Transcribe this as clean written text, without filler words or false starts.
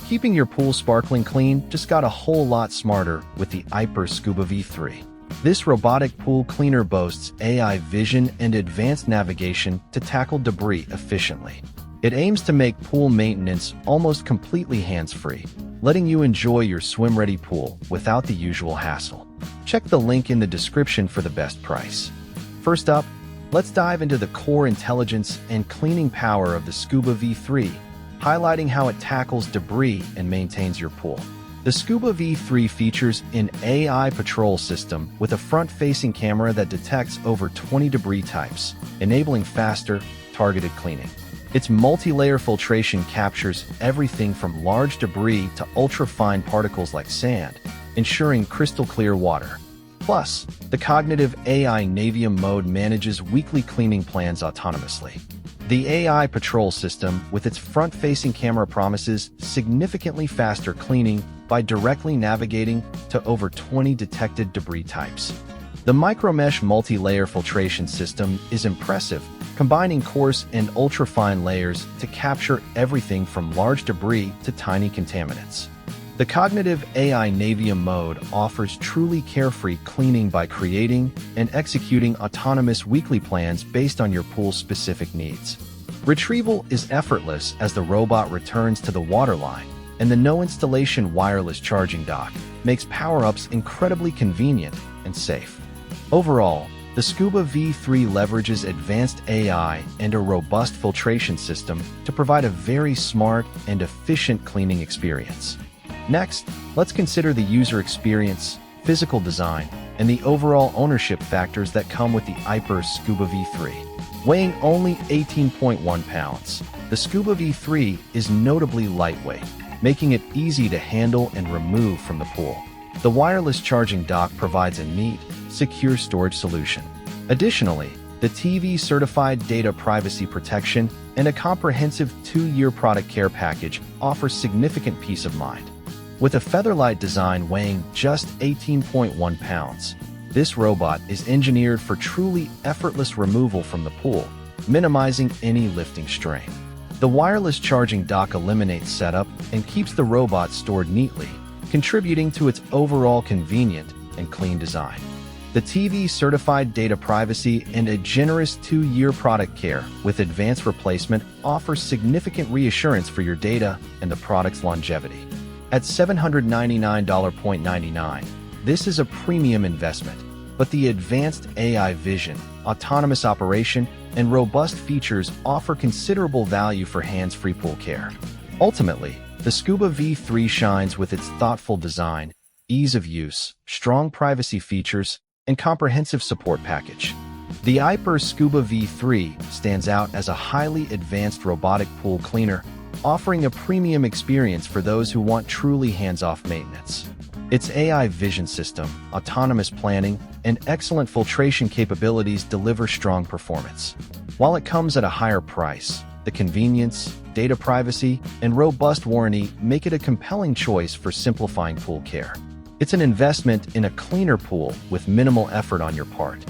Keeping your pool sparkling clean just got a whole lot smarter with the AIPER Scuba V3. This robotic pool cleaner boasts AI vision and advanced navigation to tackle debris efficiently. It aims to make pool maintenance almost completely hands-free, letting you enjoy your swim-ready pool without the usual hassle. Check the link in the description for the best price. First up, let's dive into the core intelligence and cleaning power of the Scuba V3, highlighting how it tackles debris and maintains your pool. The Scuba V3 features an AI patrol system with a front-facing camera that detects over 20 debris types, enabling faster, targeted cleaning. Its multi-layer filtration captures everything from large debris to ultra-fine particles like sand, ensuring crystal-clear water. Plus, the cognitive AI Navium mode manages weekly cleaning plans autonomously. The AI Patrol system, with its front-facing camera, promises significantly faster cleaning by directly navigating to over 20 detected debris types. The MicroMesh multi-layer filtration system is impressive, combining coarse and ultra-fine layers to capture everything from large debris to tiny contaminants. The cognitive AI Navium mode offers truly carefree cleaning by creating and executing autonomous weekly plans based on your pool's specific needs. Retrieval is effortless as the robot returns to the waterline, and the no-installation wireless charging dock makes power-ups incredibly convenient and safe. Overall, the Scuba V3 leverages advanced AI and a robust filtration system to provide a very smart and efficient cleaning experience. Next, let's consider the user experience, physical design, and the overall ownership factors that come with the AIPER Scuba V3. Weighing only 18.1 pounds, the Scuba V3 is notably lightweight, making it easy to handle and remove from the pool. The wireless charging dock provides a neat, secure storage solution. Additionally, the TV-certified data privacy protection and a comprehensive 2-year product care package offers significant peace of mind. With a featherlight design weighing just 18.1 pounds, this robot is engineered for truly effortless removal from the pool, minimizing any lifting strain. The wireless charging dock eliminates setup and keeps the robot stored neatly, contributing to its overall convenient and clean design. The TV-certified data privacy and a generous 2-year product care with advanced replacement offers significant reassurance for your data and the product's longevity. At $799.99, this is a premium investment, but the advanced AI vision, autonomous operation, and robust features offer considerable value for hands-free pool care. Ultimately, the Scuba V3 shines with its thoughtful design, ease of use, strong privacy features, and comprehensive support package. The AIPER Scuba V3 stands out as a highly advanced robotic pool cleaner, offering a premium experience for those who want truly hands-off maintenance. Its AI vision system, autonomous planning, and excellent filtration capabilities deliver strong performance. While it comes at a higher price, the convenience, data privacy, and robust warranty make it a compelling choice for simplifying pool care. It's an investment in a cleaner pool with minimal effort on your part.